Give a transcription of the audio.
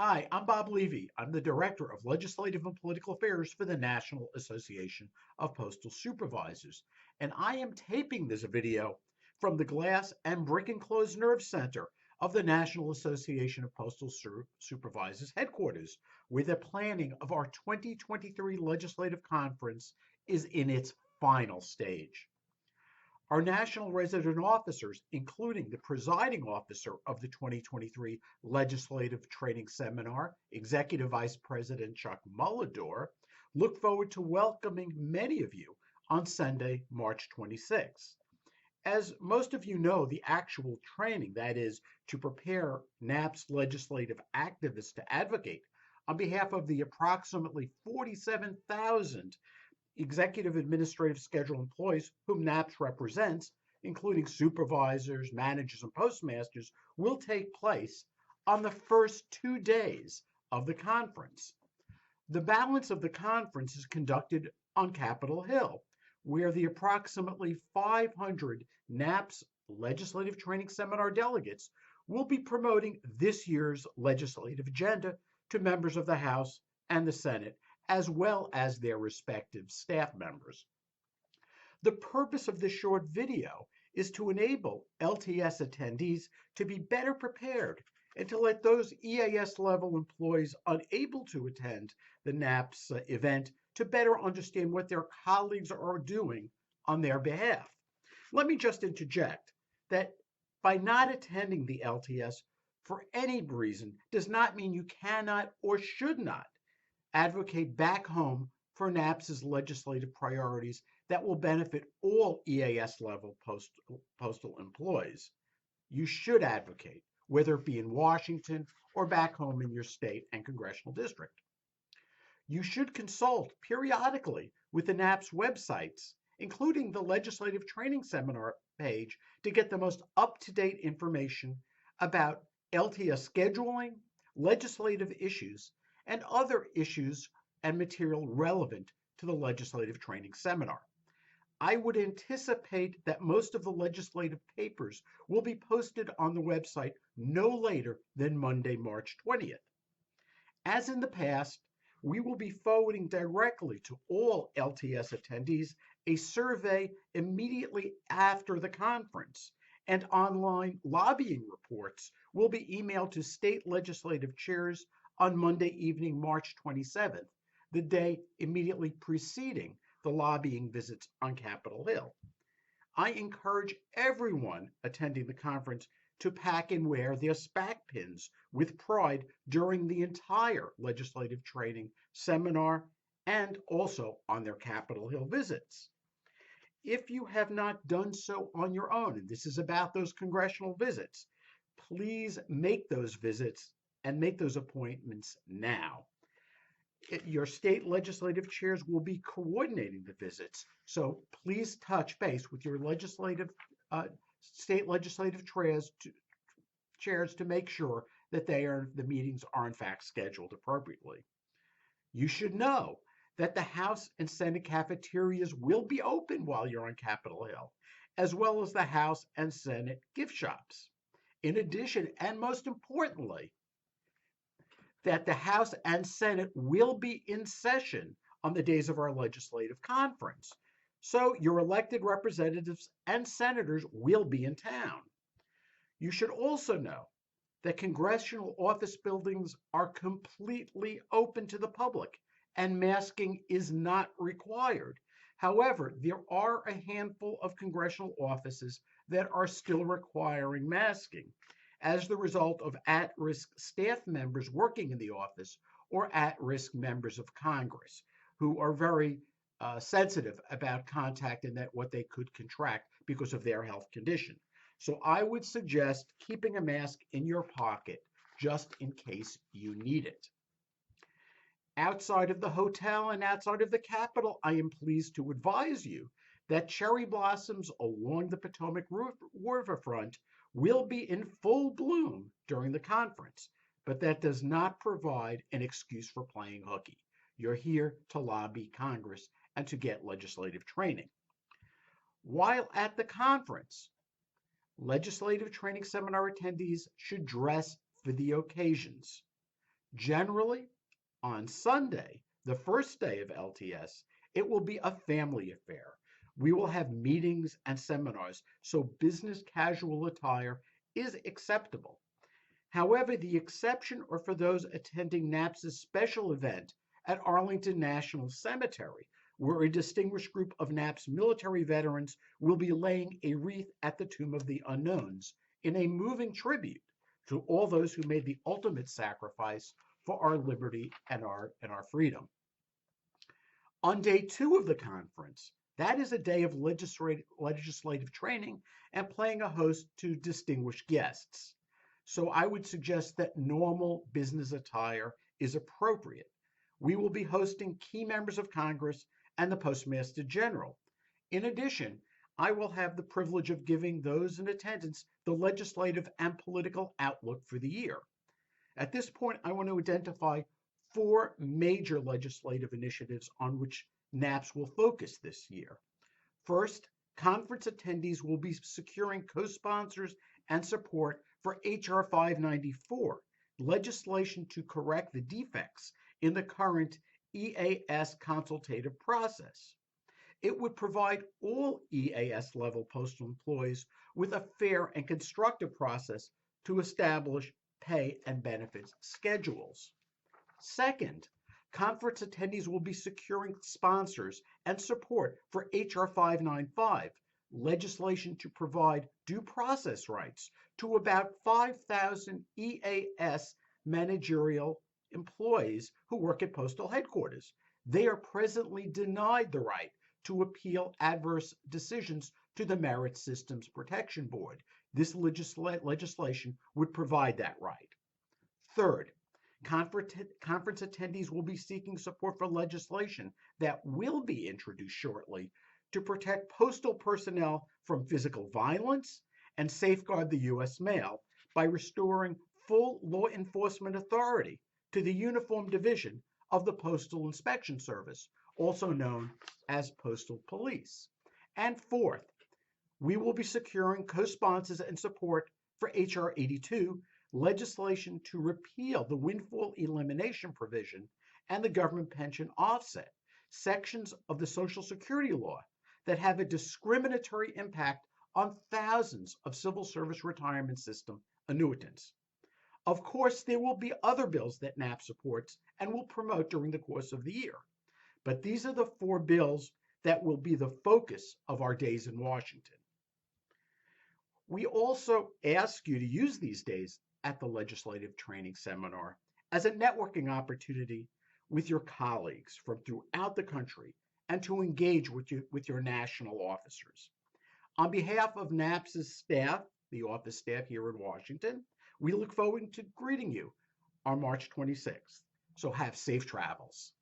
Hi, I'm Bob Levy. I'm the Director of Legislative and Political Affairs for the National Association of Postal Supervisors. And I am taping this video from the Glass and Brick Enclosed Nerve Center of the National Association of Postal Supervisors headquarters, where the planning of our 2023 legislative conference is in its final stage. Our national resident officers, including the presiding officer of the 2023 Legislative Training Seminar, Executive Vice President Chuck Mullador, look forward to welcoming many of you on Sunday, March 26th. As most of you know, the actual training, that is, to prepare NAP's legislative activists to advocate on behalf of the approximately 47,000 executive administrative schedule employees whom NAPS represents, including supervisors, managers, and postmasters, will take place on the first 2 days of the conference. The balance of the conference is conducted on Capitol Hill, where the approximately 500 NAPS legislative training seminar delegates will be promoting this year's legislative agenda to members of the House and the Senate, as well as their respective staff members. The purpose of this short video is to enable LTS attendees to be better prepared and to let those EAS level employees unable to attend the NAPS event to better understand what their colleagues are doing on their behalf. Let me just interject that by not attending the LTS for any reason does not mean you cannot or should not advocate back home for NAPS's legislative priorities that will benefit all EAS level postal employees. You should advocate, whether it be in Washington or back home in your state and congressional district. You should consult periodically with the NAPS websites, including the Legislative Training Seminar page, to get the most up-to-date information about LTS scheduling, legislative issues, and other issues and material relevant to the legislative training seminar. I would anticipate that most of the legislative papers will be posted on the website no later than Monday, March 20th. As in the past, we will be forwarding directly to all LTS attendees a survey immediately after the conference, and online lobbying reports will be emailed to state legislative chairs on Monday evening, March 27th, the day immediately preceding the lobbying visits on Capitol Hill. I encourage everyone attending the conference to pack and wear their SPAC pins with pride during the entire legislative training seminar and also on their Capitol Hill visits. If you have not done so on your own, and this is about those congressional visits, please make those visits and make those appointments now. Your state legislative chairs will be coordinating the visits, so please touch base with your state legislative chairs to make sure that the meetings are in fact scheduled appropriately. You should know that the House and Senate cafeterias will be open while you're on Capitol Hill, as well as the House and Senate gift shops. In addition, and most importantly, that the House and Senate will be in session on the days of our legislative conference. So your elected representatives and senators will be in town. You should also know that congressional office buildings are completely open to the public and masking is not required. However, there are a handful of congressional offices that are still requiring masking as the result of at-risk staff members working in the office or at-risk members of Congress who are very sensitive about contact and that what they could contract because of their health condition. So I would suggest keeping a mask in your pocket just in case you need it. Outside of the hotel and outside of the Capitol, I am pleased to advise you that cherry blossoms along the Potomac riverfront will be in full bloom during the conference, but that does not provide an excuse for playing hooky. You're here to lobby Congress and to get legislative training. While at the conference, legislative training seminar attendees should dress for the occasions. Generally, on Sunday, the first day of LTS, it will be a family affair. We will have meetings and seminars, so business casual attire is acceptable. However, the exception are for those attending NAPS's special event at Arlington National Cemetery, where a distinguished group of NAPS military veterans will be laying a wreath at the Tomb of the Unknowns in a moving tribute to all those who made the ultimate sacrifice for our liberty and our freedom. On day 2 of the conference, that is a day of legislative training and playing a host to distinguished guests. So I would suggest that normal business attire is appropriate. We will be hosting key members of Congress and the Postmaster General. In addition, I will have the privilege of giving those in attendance the legislative and political outlook for the year. At this point, I want to identify 4 major legislative initiatives on which NAPS will focus this year. First, conference attendees will be securing co-sponsors and support for H.R. 594, legislation to correct the defects in the current EAS consultative process. It would provide all EAS level postal employees with a fair and constructive process to establish pay and benefits schedules. Second, conference attendees will be securing sponsors and support for H.R. 595, legislation to provide due process rights to about 5,000 EAS managerial employees who work at postal headquarters. They are presently denied the right to appeal adverse decisions to the Merit Systems Protection Board. This legislation would provide that right. Third, conference attendees will be seeking support for legislation that will be introduced shortly to protect postal personnel from physical violence and safeguard the U.S. mail by restoring full law enforcement authority to the Uniform Division of the Postal Inspection Service, also known as Postal Police. And fourth, we will be securing co-sponsors and support for H.R. 82, legislation to repeal the windfall elimination provision and the government pension offset, sections of the Social Security law that have a discriminatory impact on thousands of civil service retirement system annuitants. Of course, there will be other bills that NAP supports and will promote during the course of the year, but these are the 4 bills that will be the focus of our days in Washington. We also ask you to use these days at the Legislative Training Seminar as a networking opportunity with your colleagues from throughout the country and to engage with your national officers. On behalf of NAPS's staff, the office staff here in Washington, we look forward to greeting you on March 26th. So have safe travels.